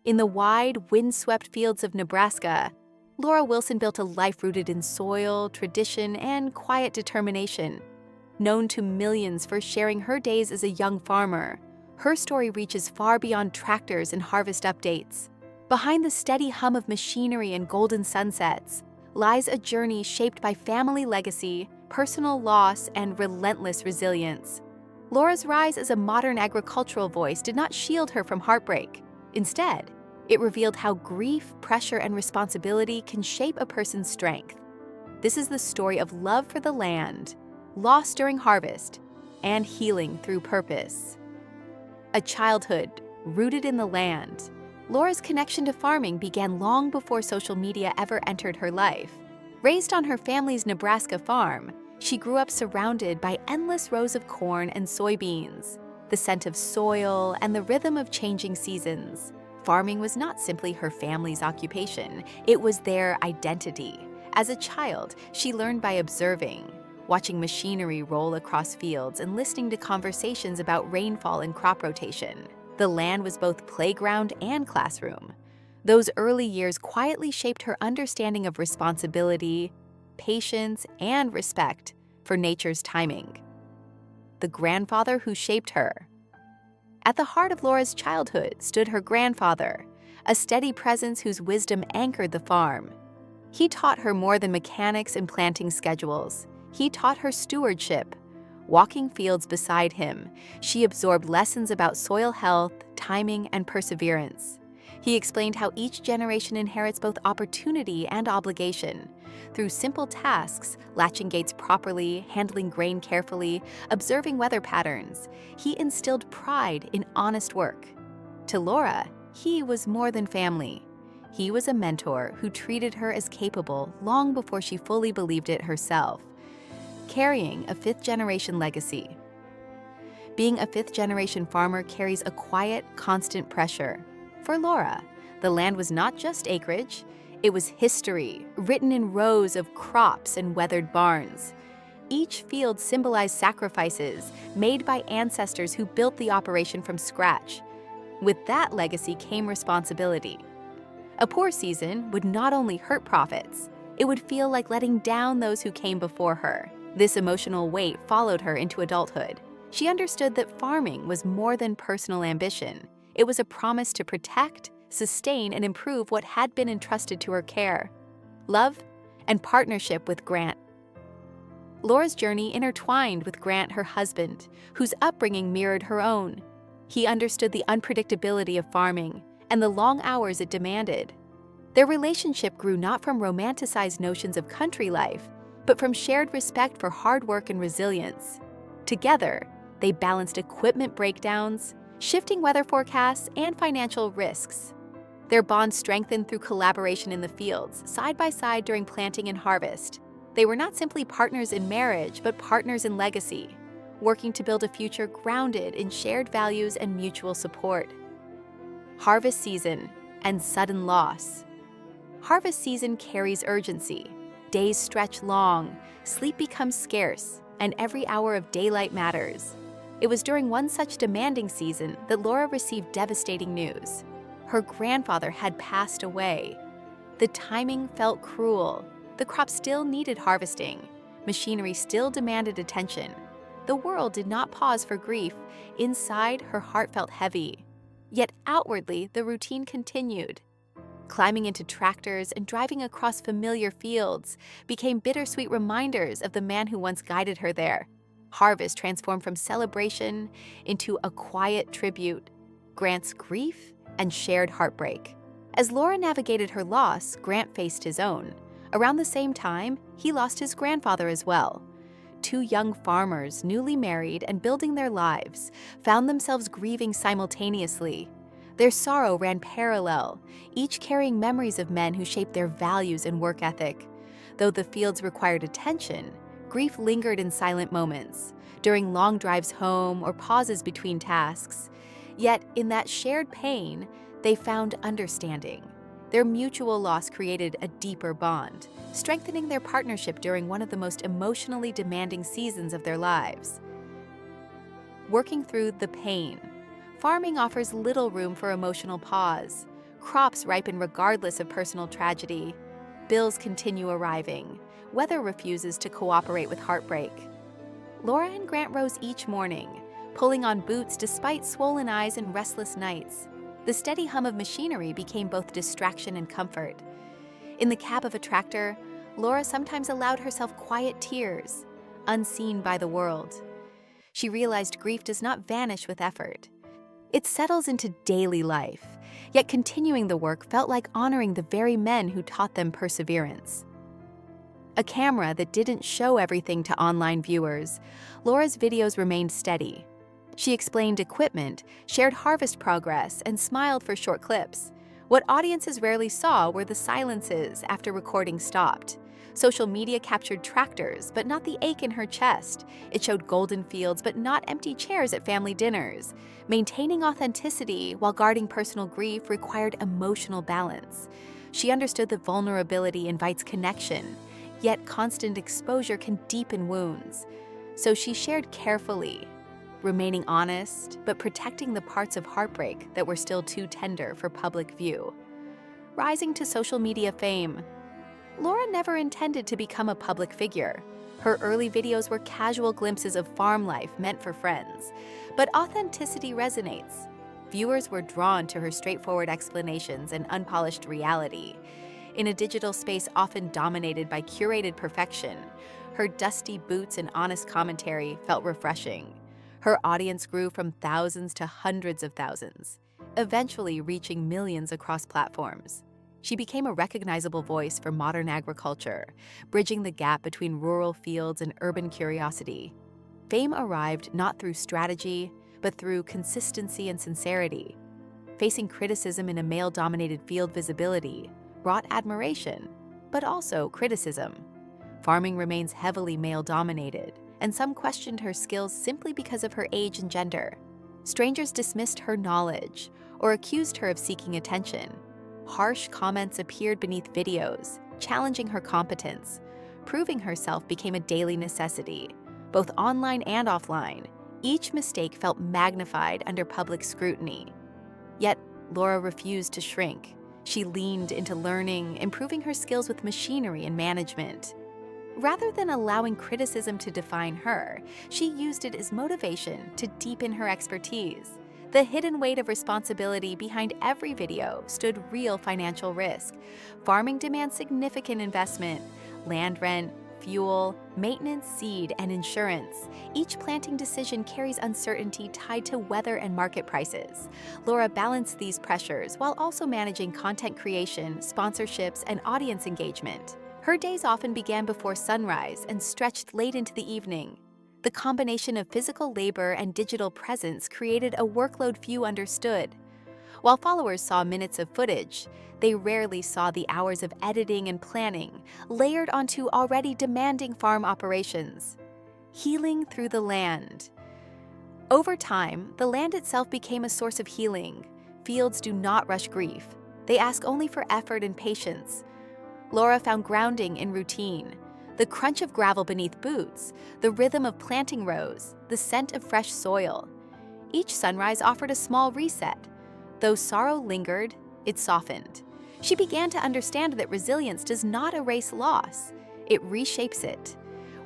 In the wide, wind-swept fields of Nebraska, Laura Wilson built a life rooted in soil, tradition, and quiet determination. Known to millions for sharing her days as a young farmer, her story reaches far beyond tractors and harvest updates. Behind the steady hum of machinery and golden sunsets lies a journey shaped by family legacy, personal loss, and relentless resilience. Laura's rise as a modern agricultural voice did not shield her from heartbreak. Instead, it revealed how grief, pressure, and responsibility can shape a person's strength. This is the story of love for the land, loss during harvest, and healing through purpose. A childhood rooted in the land, Laura's connection to farming began long before social media ever entered her life. Raised on her family's Nebraska farm, she grew up surrounded by endless rows of corn and soybeans, the scent of soil, and the rhythm of changing seasons. Farming was not simply her family's occupation, it was their identity. As a child, she learned by observing, watching machinery roll across fields and listening to conversations about rainfall and crop rotation. The land was both playground and classroom. Those early years quietly shaped her understanding of responsibility, patience, and respect for nature's timing. The grandfather who shaped her. At the heart of Laura's childhood stood her grandfather, a steady presence whose wisdom anchored the farm. He taught her more than mechanics and planting schedules. He taught her stewardship. Walking fields beside him, she absorbed lessons about soil health, timing, and perseverance. He explained how each generation inherits both opportunity and obligation. Through simple tasks, latching gates properly, handling grain carefully, observing weather patterns, he instilled pride in honest work. To Laura, he was more than family. He was a mentor who treated her as capable long before she fully believed it herself. Carrying a fifth-generation legacy. Being a fifth-generation farmer carries a quiet, constant pressure. For Laura, the land was not just acreage, it was history, written in rows of crops and weathered barns. Each field symbolized sacrifices made by ancestors who built the operation from scratch. With that legacy came responsibility. A poor season would not only hurt profits, it would feel like letting down those who came before her. This emotional weight followed her into adulthood. She understood that farming was more than personal ambition. It was a promise to protect, sustain, and improve what had been entrusted to her care. Love and partnership with Grant. Laura's journey intertwined with Grant, her husband, whose upbringing mirrored her own. He understood the unpredictability of farming and the long hours it demanded. Their relationship grew not from romanticized notions of country life, but from shared respect for hard work and resilience. Together, they balanced equipment breakdowns, shifting weather forecasts, and financial risks. Their bond strengthened through collaboration in the fields, side by side during planting and harvest. They were not simply partners in marriage, but partners in legacy, working to build a future grounded in shared values and mutual support. Harvest season and sudden loss. Harvest season carries urgency. Days stretch long, sleep becomes scarce, and every hour of daylight matters. It was during one such demanding season that Laura received devastating news. Her grandfather had passed away. The timing felt cruel. The crop still needed harvesting. Machinery still demanded attention. The world did not pause for grief. Inside, her heart felt heavy. Yet outwardly, the routine continued. Climbing into tractors and driving across familiar fields became bittersweet reminders of the man who once guided her there. Harvest transformed from celebration into a quiet tribute, Grant's grief and shared heartbreak. As Laura navigated her loss, Grant faced his own. Around the same time, he lost his grandfather as well. Two young farmers, newly married and building their lives, found themselves grieving simultaneously. Their sorrow ran parallel, each carrying memories of men who shaped their values and work ethic. Though the fields required attention, grief lingered in silent moments, during long drives home or pauses between tasks. Yet, in that shared pain, they found understanding. Their mutual loss created a deeper bond, strengthening their partnership during one of the most emotionally demanding seasons of their lives. Working through the pain. Farming offers little room for emotional pause. Crops ripen regardless of personal tragedy. Bills continue arriving. Weather refuses to cooperate with heartbreak. Laura and Grant rose each morning, pulling on boots despite swollen eyes and restless nights. The steady hum of machinery became both distraction and comfort. In the cab of a tractor, Laura sometimes allowed herself quiet tears, unseen by the world. She realized grief does not vanish with effort. It settles into daily life, yet continuing the work felt like honoring the very men who taught them perseverance. A camera that didn't show everything to online viewers, Laura's videos remained steady. She explained equipment, shared harvest progress, and smiled for short clips. What audiences rarely saw were the silences after recording stopped. Social media captured tractors, but not the ache in her chest. It showed golden fields, but not empty chairs at family dinners. Maintaining authenticity while guarding personal grief required emotional balance. She understood that vulnerability invites connection, yet constant exposure can deepen wounds. So she shared carefully, remaining honest, but protecting the parts of heartbreak that were still too tender for public view. Rising to social media fame, Laura never intended to become a public figure. Her early videos were casual glimpses of farm life meant for friends. But authenticity resonates. Viewers were drawn to her straightforward explanations and unpolished reality. In a digital space often dominated by curated perfection, her dusty boots and honest commentary felt refreshing. Her audience grew from thousands to hundreds of thousands, eventually reaching millions across platforms. She became a recognizable voice for modern agriculture, bridging the gap between rural fields and urban curiosity. Fame arrived not through strategy, but through consistency and sincerity. Facing criticism in a male-dominated field, visibility brought admiration, but also criticism. Farming remains heavily male-dominated, and some questioned her skills simply because of her age and gender. Strangers dismissed her knowledge or accused her of seeking attention. Harsh comments appeared beneath videos, challenging her competence. Proving herself became a daily necessity, both online and offline. Each mistake felt magnified under public scrutiny. Yet, Laura refused to shrink. She leaned into learning, improving her skills with machinery and management. Rather than allowing criticism to define her, she used it as motivation to deepen her expertise. The hidden weight of responsibility behind every video stood real financial risk. Farming demands significant investment: land rent, fuel, maintenance, seed, and insurance. Each planting decision carries uncertainty tied to weather and market prices. Laura balanced these pressures while also managing content creation, sponsorships, and audience engagement. Her days often began before sunrise and stretched late into the evening. The combination of physical labor and digital presence created a workload few understood. While followers saw minutes of footage, they rarely saw the hours of editing and planning layered onto already demanding farm operations. Healing through the land. Over time, the land itself became a source of healing. Fields do not rush grief. They ask only for effort and patience. Laura found grounding in routine. The crunch of gravel beneath boots, the rhythm of planting rows, the scent of fresh soil. Each sunrise offered a small reset. Though sorrow lingered, it softened. She began to understand that resilience does not erase loss, it reshapes it.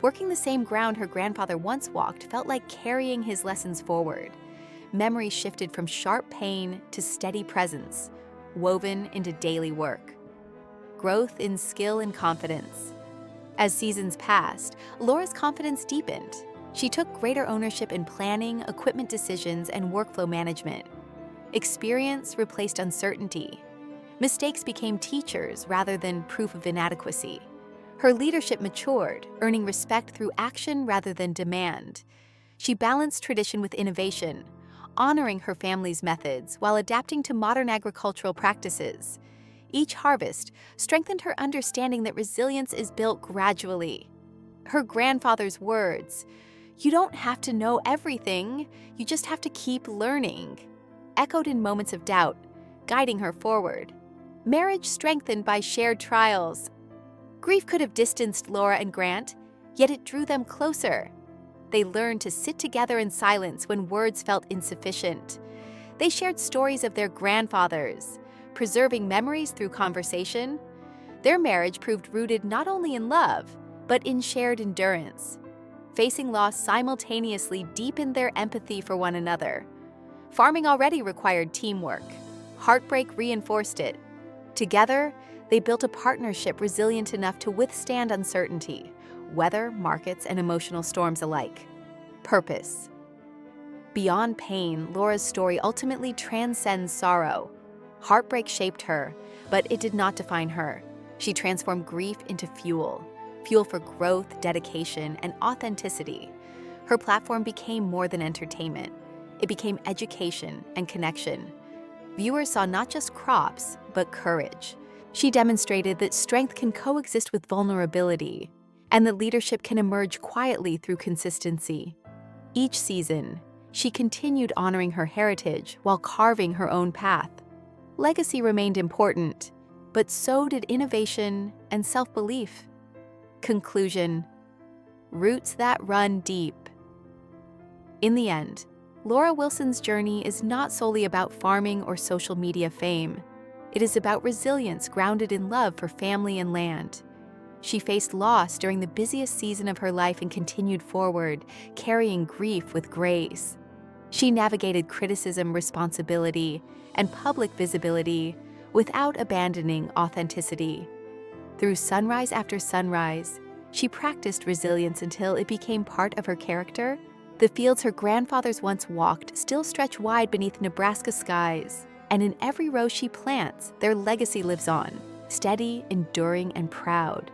Working the same ground her grandfather once walked felt like carrying his lessons forward. Memory shifted from sharp pain to steady presence, woven into daily work. Growth in skill and confidence. As seasons passed, Laura's confidence deepened. She took greater ownership in planning, equipment decisions, and workflow management. Experience replaced uncertainty. Mistakes became teachers rather than proof of inadequacy. Her leadership matured, earning respect through action rather than demand. She balanced tradition with innovation, honoring her family's methods while adapting to modern agricultural practices. Each harvest strengthened her understanding that resilience is built gradually. Her grandfather's words, "You don't have to know everything, you just have to keep learning," echoed in moments of doubt, guiding her forward. Marriage strengthened by shared trials. Grief could have distanced Laura and Grant, yet it drew them closer. They learned to sit together in silence when words felt insufficient. They shared stories of their grandfathers, preserving memories through conversation. Their marriage proved rooted not only in love, but in shared endurance. Facing loss simultaneously deepened their empathy for one another. Farming already required teamwork. Heartbreak reinforced it. Together, they built a partnership resilient enough to withstand uncertainty, weather, markets, and emotional storms alike. Purpose. Beyond pain, Laura's story ultimately transcends sorrow. Heartbreak shaped her, but it did not define her. She transformed grief into fuel for growth, dedication, and authenticity. Her platform became more than entertainment. It became education and connection. Viewers saw not just crops, but courage. She demonstrated that strength can coexist with vulnerability, and that leadership can emerge quietly through consistency. Each season, she continued honoring her heritage while carving her own path. Legacy remained important, but so did innovation and self-belief. Conclusion: roots that run deep. In the end, Laura Wilson's journey is not solely about farming or social media fame. It is about resilience grounded in love for family and land. She faced loss during the busiest season of her life and continued forward, carrying grief with grace. She navigated criticism, responsibility, and public visibility without abandoning authenticity. Through sunrise after sunrise, she practiced resilience until it became part of her character. The fields her grandfathers once walked still stretch wide beneath Nebraska skies, and in every row she plants, their legacy lives on, steady, enduring, and proud.